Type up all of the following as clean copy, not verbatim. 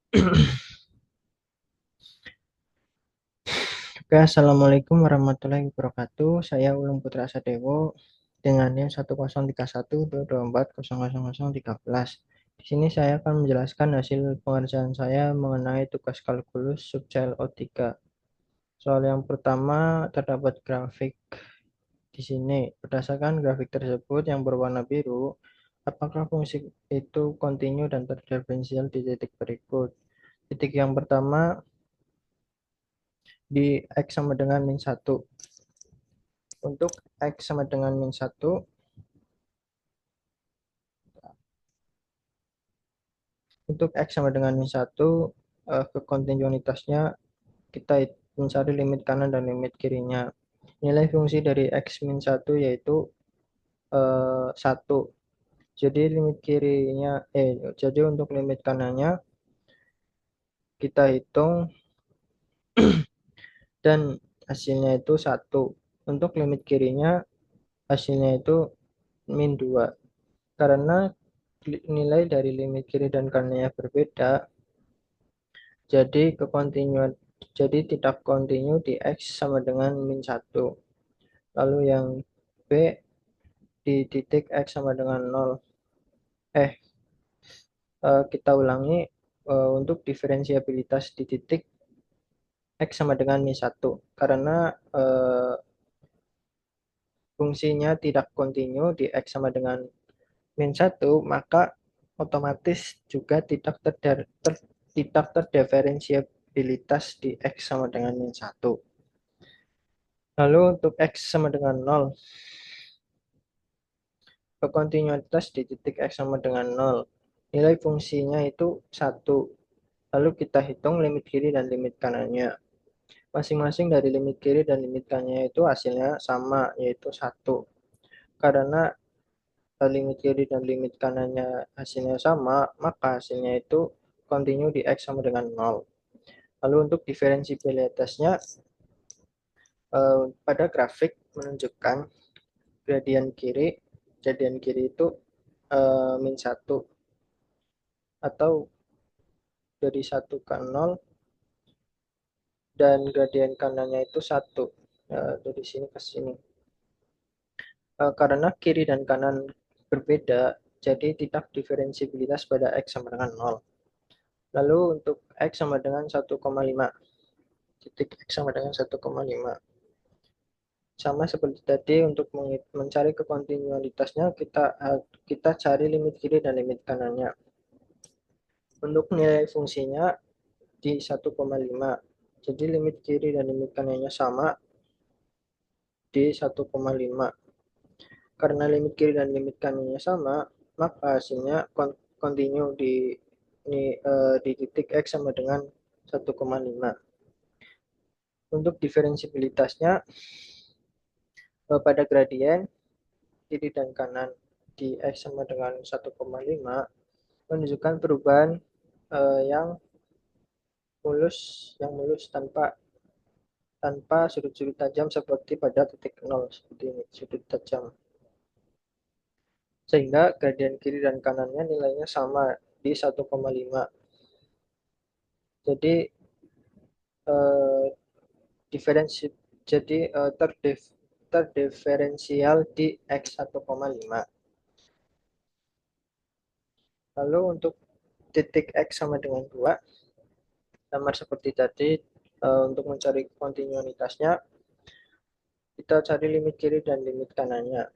Oke, Assalamualaikum warahmatullahi wabarakatuh. Saya Ulung Putra Sadewo dengan NIM 10312240013. Di sini saya akan menjelaskan hasil pengerjaan saya mengenai tugas kalkulus subcail O3. Soal yang pertama terdapat grafik di sini. Berdasarkan grafik tersebut yang berwarna biru, apakah fungsi itu kontinu dan terdiferensial di titik berikut? Titik yang pertama di X sama dengan min 1. Untuk X sama dengan min 1, untuk X sama dengan min 1, kekontinuitasnya kita mencari limit kanan dan limit kirinya. Nilai fungsi dari X min 1 yaitu 1. Jadi limit kirinya, jadi untuk limit kanannya kita hitung dan hasilnya itu 1. Untuk limit kirinya hasilnya itu min 2. Karena nilai dari limit kiri dan kanannya berbeda, jadi tidak kontinu di X sama dengan min 1. Lalu yang B di titik X sama dengan 0. Eh, kita ulangi, untuk diferensiabilitas di titik X sama dengan min 1. Karena fungsinya tidak kontinu di X sama dengan min 1, maka otomatis juga tidak terdiferensiabilitas di X sama dengan min 1. Lalu untuk X sama dengan 0, kontinuitas di titik X sama dengan 0. Nilai fungsinya itu 1. Lalu kita hitung limit kiri dan limit kanannya. Masing-masing dari limit kiri dan limit kanannya itu hasilnya sama, yaitu 1. Karena limit kiri dan limit kanannya hasilnya sama, maka hasilnya itu kontinu di X sama dengan 0. Lalu untuk diferensiabilitasnya, pada grafik menunjukkan gradien kiri itu min 1, atau dari 1 ke 0, dan gradien kanannya itu 1. Dari sini ke sini. Karena kiri dan kanan berbeda, jadi tidak diferensibilitas pada X sama dengan 0. Lalu untuk X sama dengan 1,5. Titik X sama dengan 1,5. Sama seperti tadi, untuk mencari kekontinuitasnya kita cari limit kiri dan limit kanannya. Untuk nilai fungsinya di 1,5. Jadi limit kiri dan limit kanannya sama di 1,5. Karena limit kiri dan limit kanannya sama, maka hasilnya kontinu di titik X sama dengan 1,5. Untuk diferensibilitasnya, pada gradien kiri dan kanan di X sama dengan 1,5 menunjukkan perubahan yang mulus tanpa sudut-sudut tajam seperti pada titik 0, seperti ini sudut tajam. Sehingga gradien kiri dan kanannya nilainya sama di 1,5. Jadi eh, diferensi jadi terdiferensial di X 1,5. Lalu untuk titik X sama dengan 2, sama seperti tadi, untuk mencari kontinuitasnya kita cari limit kiri dan limit kanannya.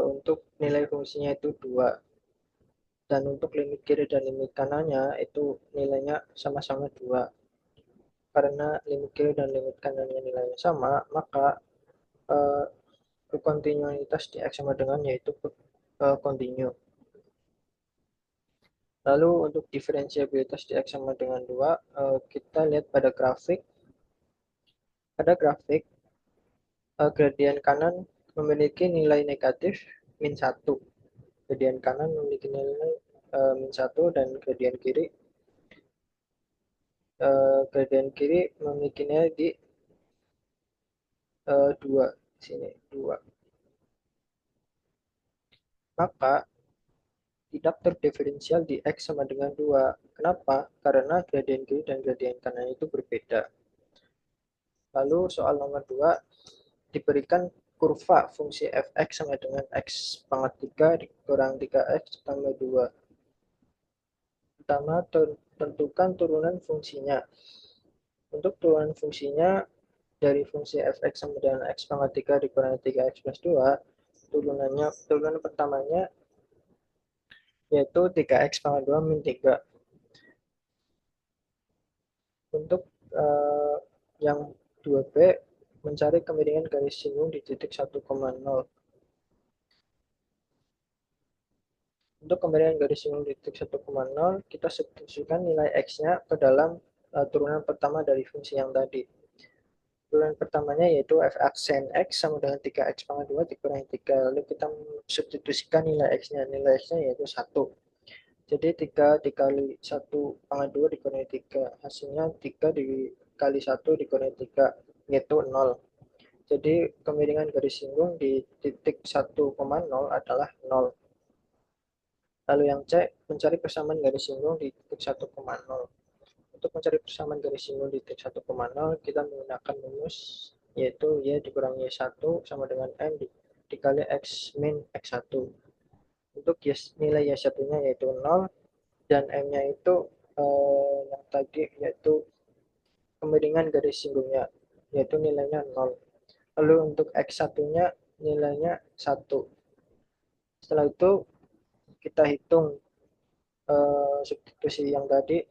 Untuk nilai fungsinya itu 2, dan untuk limit kiri dan limit kanannya itu nilainya sama-sama 2. Karena limit kiri dan limit kanannya nilainya sama, maka eh, kekontinuitas di X sama dengan yaitu kontinu. Lalu untuk diferensiabilitas di X sama dengan 2, kita lihat pada grafik. Pada grafik, gradien kanan memiliki nilai negatif min 1. Gradien kanan memiliki nilai min 1, dan gradien kiri memiliki nilai di 2. Sini 2. Maka tidak terdiferensial di X sama dengan 2. Kenapa? Karena gradien kiri dan gradien kanan itu berbeda. Lalu soal nomor 2, diberikan kurva fungsi fx sama dengan x pangkat 3 dikurang 3x tambah 2. Pertama, tentukan turunan fungsinya. Untuk turunan fungsinya, dari fungsi fx sama dengan x pangkat 3 dikurangi 3x plus 2, turunan pertamanya yaitu 3x pangkat 2 min 3. Untuk yang 2b, mencari kemiringan garis singgung di titik 1,0. Untuk kemiringan garis singgung di titik 1,0, kita substitusikan nilai x-nya ke dalam turunan pertama dari fungsi yang tadi. Turunan pertamanya yaitu f aksen x sama dengan 3x pangkat 2 dikurangi 3. Lalu kita substitusikan nilai x-nya. Nilai x-nya yaitu 1. Jadi 3 dikali 1 pangkat 2 dikurangi 3. Hasilnya 3 dikali 1 dikurangi 3, yaitu 0. Jadi kemiringan garis singgung di titik 1,0 adalah 0. Lalu yang C, mencari persamaan garis singgung di titik 1,0. Untuk mencari persamaan garis singgung di titik 1,0, kita menggunakan rumus, yaitu Y dikurangi Y1 sama dengan M dikali X min X1. Untuk nilai Y1-nya yaitu 0, dan M-nya itu yang tadi yaitu kemiringan garis singgungnya, yaitu nilainya 0. Lalu untuk X1-nya nilainya 1. Setelah itu kita hitung substitusi yang tadi,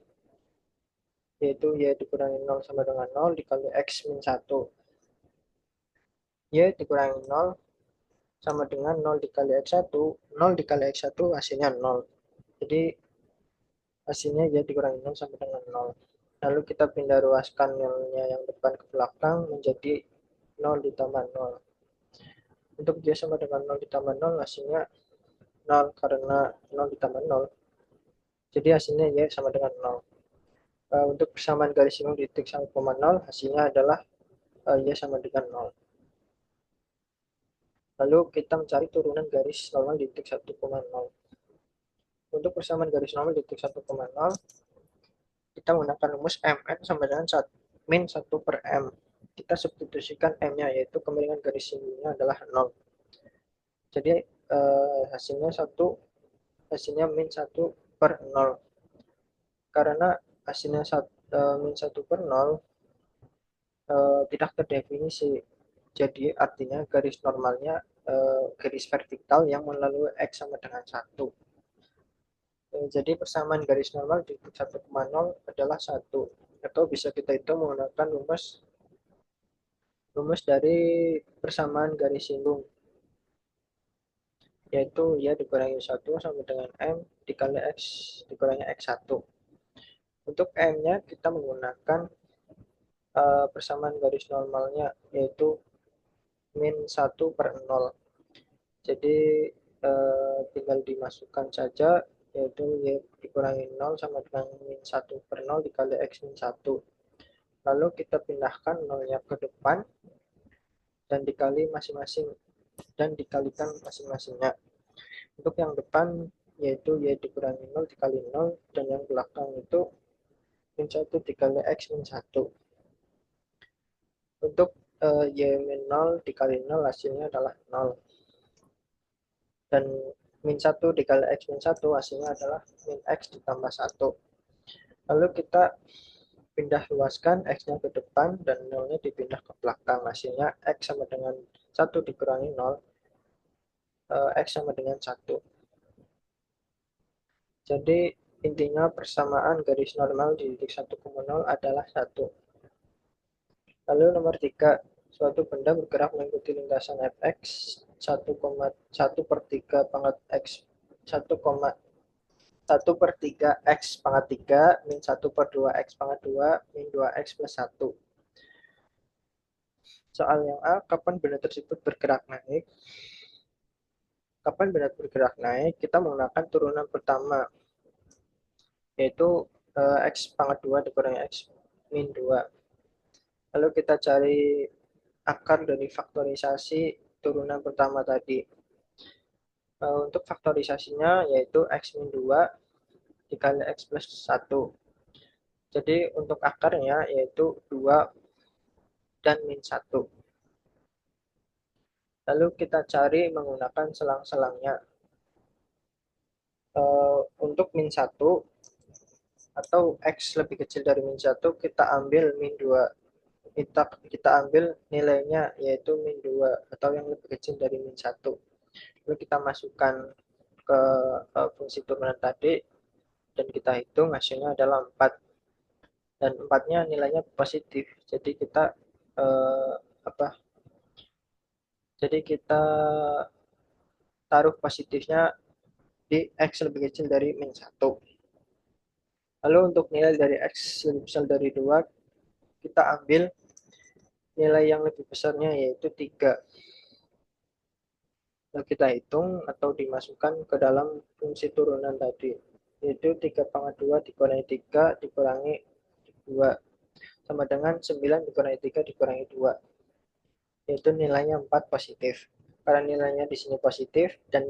yaitu Y dikurangi 0 sama dengan 0 dikali X min 1. Y dikurangi 0 sama dengan 0 dikali X1. 0 dikali X1 hasilnya 0. Jadi hasilnya Y dikurangi 0 sama dengan 0. Lalu kita pindah ruaskan nilainya yang depan ke belakang menjadi 0 ditambah 0. Untuk Y sama dengan 0 ditambah 0 hasilnya 0 karena 0 ditambah 0. Jadi hasilnya Y sama dengan 0. Untuk persamaan garis singgung di titik 1,0 hasilnya adalah Y sama dengan 0. Lalu kita mencari turunan garis normal di titik 1,0. Untuk persamaan garis normal di titik 1,0, kita menggunakan rumus Mn sama dengan min 1 per M. Kita substitusikan M-nya, yaitu kemiringan garis singgungnya adalah 0. Jadi hasilnya min 1 per 0. Karena hasilnya min 1 per 0 tidak terdefinisi. Jadi artinya garis normalnya garis vertikal yang melalui X sama dengan 1. Jadi persamaan garis normal di titik 1,0 adalah 1. Atau bisa kita hitung menggunakan rumus dari persamaan garis singgung, yaitu Y dikurangi 1 sama dengan M dikali X dikurangi X1. Untuk M-nya kita menggunakan persamaan garis normalnya, yaitu min 1 per 0. Jadi tinggal dimasukkan saja, yaitu Y dikurangi 0 sama dengan min 1 per 0 dikali X min 1. Lalu kita pindahkan 0-nya ke depan dan dikalikan masing-masingnya. Untuk yang depan yaitu Y dikurangi 0 dikali 0, dan yang belakang itu min 1 dikali X min 1. Untuk Y min 0 dikali 0 hasilnya adalah 0. Dan min 1 dikali X min 1 hasilnya adalah min X ditambah 1. Lalu kita pindah luaskan X-nya ke depan dan 0-nya dipindah ke belakang. Hasilnya X sama dengan 1 dikurangi 0, X sama dengan 1. Jadi intinya persamaan garis normal di titik 1,0 adalah 1. Lalu nomor 3, suatu benda bergerak mengikuti lintasan fx 1,1 per 3 pangkat x 1,1 per 3 x pangkat 3 min 1 per 2 x pangkat 2 min 2x plus 1. Soal yang A, kapan benda tersebut bergerak naik? Kapan benda bergerak naik? Kita menggunakan turunan pertama, yaitu x pangkat 2 dikurangi x min 2. Lalu kita cari akar dari faktorisasi turunan pertama tadi. Untuk faktorisasinya yaitu x min 2 dikali x plus 1. Jadi untuk akarnya yaitu 2 dan min 1. Lalu kita cari menggunakan selang-selangnya. Untuk min 1 atau x lebih kecil dari min 1, kita ambil min 2. Kita ambil nilainya yaitu min 2 atau yang lebih kecil dari min 1. Lalu kita masukkan ke fungsi turunan tadi dan kita hitung hasilnya adalah 4. Dan 4-nya nilainya positif. Jadi kita eh, apa? Jadi kita taruh positifnya di x lebih kecil dari min 1. Lalu untuk nilai dari x lebih besar dari 2, kita ambil nilai yang lebih besarnya yaitu 3. Lalu kita hitung atau dimasukkan ke dalam fungsi turunan tadi, yaitu 3 pangkat 2 dikurangi 3 dikurangi 2 sama dengan 9 dikurangi 3 dikurangi 2, yaitu nilainya 4 positif. Karena nilainya di sini positif dan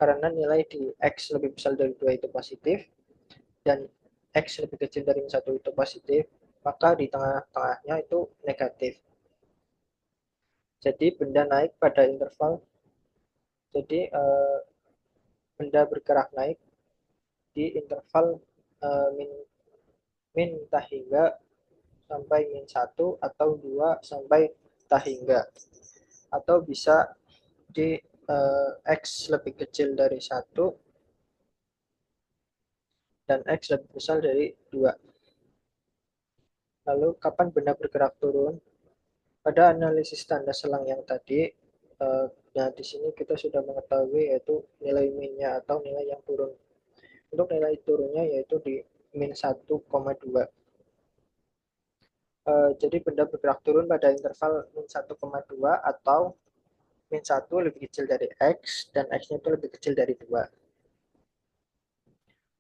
karena nilai di x lebih besar dari 2 itu positif dan x lebih kecil dari 1 itu positif, maka di tengah-tengahnya itu negatif. Jadi benda naik pada interval, jadi benda bergerak naik di interval min min tak hingga sampai min 1 atau 2 sampai tak hingga, atau bisa di x lebih kecil dari 1 dan x lebih besar dari 2. Lalu kapan benda bergerak turun? Pada analisis tanda selang yang tadi, nah di sini kita sudah mengetahui yaitu nilai minnya atau nilai yang turun. Untuk nilai turunnya yaitu di min 1,2. Jadi benda bergerak turun pada interval min 1,2 atau min 1 lebih kecil dari x dan x-nya itu lebih kecil dari 2.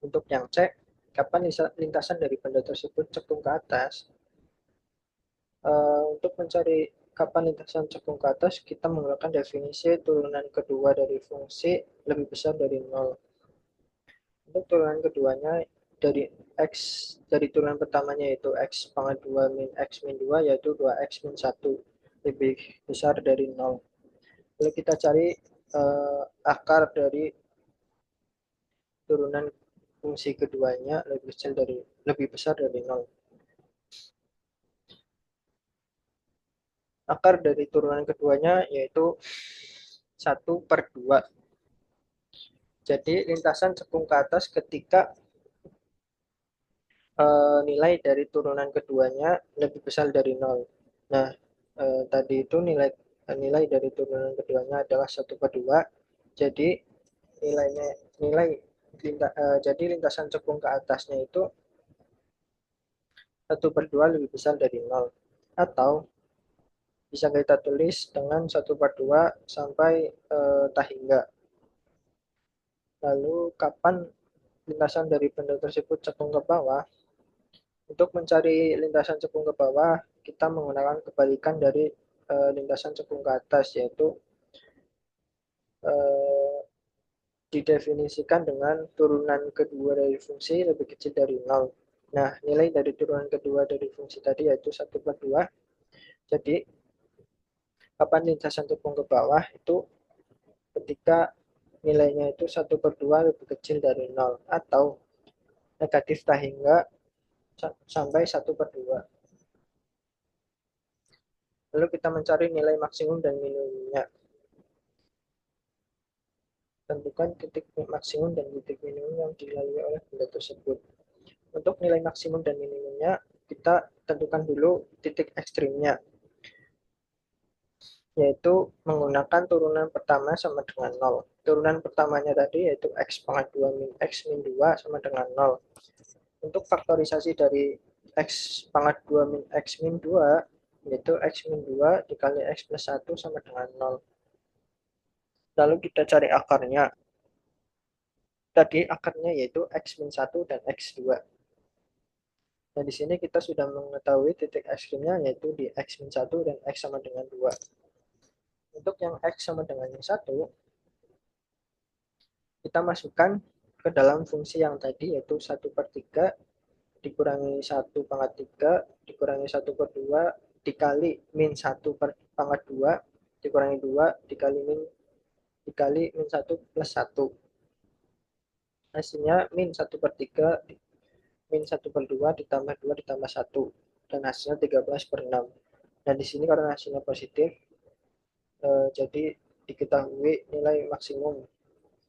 Untuk yang C, kapan lintasan dari benda tersebut cekung ke atas? Untuk mencari kapan lintasan cekung ke atas, kita menggunakan definisi turunan kedua dari fungsi lebih besar dari 0. Untuk turunan keduanya dari x, dari turunan pertamanya yaitu x pangkat 2 min x min 2 yaitu 2x min 1 lebih besar dari 0. Lalu kita cari akar dari turunan fungsi keduanya lebih besar dari 0. Akar dari turunan keduanya yaitu 1/2. Jadi lintasan cekung ke atas ketika nilai dari turunan keduanya lebih besar dari 0. Nah, tadi itu nilai dari turunan keduanya adalah 1/2. Jadi nilainya nilai jadi lintasan cekung ke atasnya itu 1/2 lebih besar dari 0. Atau bisa kita tulis dengan 1/2 sampai tak hingga. Lalu kapan lintasan dari benda tersebut cekung ke bawah? Untuk mencari lintasan cekung ke bawah, kita menggunakan kebalikan dari lintasan cekung ke atas, yaitu eh, didefinisikan dengan turunan kedua dari fungsi lebih kecil dari 0. Nah, nilai dari turunan kedua dari fungsi tadi yaitu 1/2. Jadi, kapan lintasan cekung ke bawah itu ketika nilainya itu 1/2 lebih kecil dari 0 atau negatif tak hingga sampai 1/2. Lalu kita mencari nilai maksimum dan minimumnya. Tentukan titik maksimum dan titik minimum yang dilalui oleh benda tersebut. Untuk nilai maksimum dan minimumnya, kita tentukan dulu titik ekstrimnya, yaitu menggunakan turunan pertama sama dengan 0. Turunan pertamanya tadi yaitu x pangkat 2 min x min 2 sama dengan 0. Untuk faktorisasi dari x pangkat 2 min x min 2, yaitu x min 2 dikali x plus 1 sama dengan 0. Lalu kita cari akarnya. Tadi akarnya yaitu x min 1 dan x 2. Nah, di sini kita sudah mengetahui titik ekstrimnya yaitu di x min 1 dan x sama dengan 2. Untuk yang x sama dengan yang 1, kita masukkan ke dalam fungsi yang tadi, yaitu 1/3 dikurangi 1/3 dikurangi 1/2 dikali min 1/2 dikurangi 2 dikali min 1 plus 1. Hasilnya min 1/3 min 1/2 ditambah 2 ditambah 1. Dan hasilnya 13/6. Dan di sini karena hasilnya positif, jadi diketahui nilai maksimum.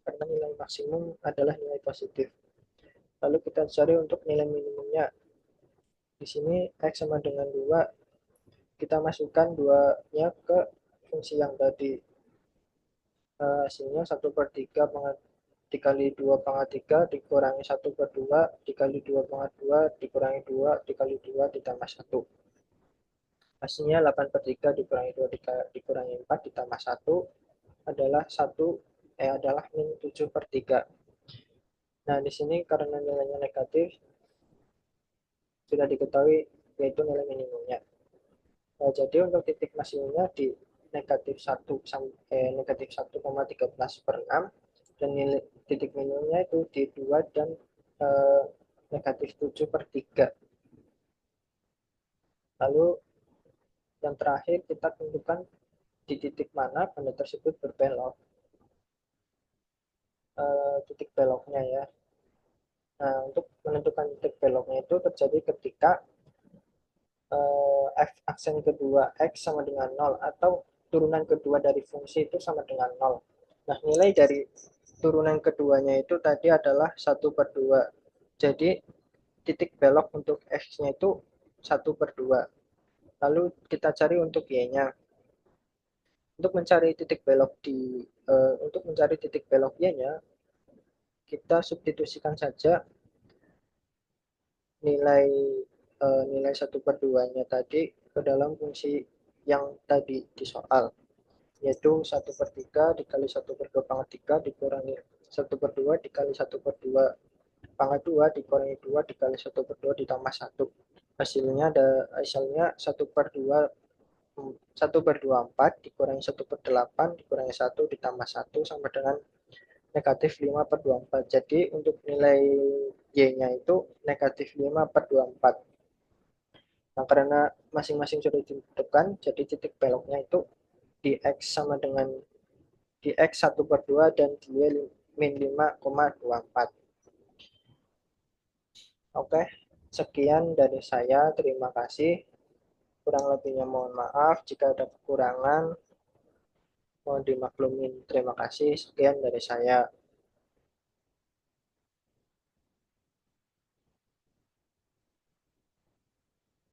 Karena nilai maksimum adalah nilai positif. Lalu kita cari untuk nilai minimumnya. Di sini X sama dengan 2, kita masukkan 2-nya ke fungsi yang tadi. Hasilnya 1/3 dikali 2/3 dikurangi 1/2 dikali 2/2 dikurangi 2 dikali 2 ditambah 1. Hasilnya 8/3 dikurangi 2 dikurangi 4 ditambah 1 adalah adalah min 7/3. Nah, di sini karena nilainya negatif, sudah diketahui yaitu nilai minimumnya. Nah, jadi untuk titik maksimumnya di negatif 1 sampai negatif 1,13/6, dan nilai titik minimumnya itu di 2 dan negatif 7/3. Lalu yang terakhir kita tentukan di titik mana benda tersebut berbelok. Titik beloknya ya. Nah, untuk menentukan titik beloknya itu terjadi ketika aksen kedua X sama dengan 0 atau turunan kedua dari fungsi itu sama dengan 0. Nah, nilai dari turunan keduanya itu tadi adalah 1/2. Jadi, titik belok untuk X-nya itu 1/2. Lalu kita cari untuk Y-nya. Untuk mencari titik belok untuk mencari titik belok Y-nya, kita substitusikan saja nilai nilai 1/2-nya tadi ke dalam fungsi yang tadi di soal, yaitu 1/3 dikali 1/2 pangkat 3 dikurangi 1/2 dikali 1/2 pangkat 2 dikurangi 2 dikali 1/2 ditambah 1. Hasilnya 1/24 dikurangi 1/8 dikurangi 1 ditambah 1 sama dengan negatif 5/24. Jadi untuk nilai Y-nya itu negatif 5/24. Nah, karena masing-masing sudah ditentukan, jadi titik beloknya itu di X sama dengan di X 1/2 dan di Y min 5,24. Oke, sekian dari saya. Terima kasih. Kurang lebihnya mohon maaf. Jika ada kekurangan, mohon dimaklumin. Terima kasih. Sekian dari saya.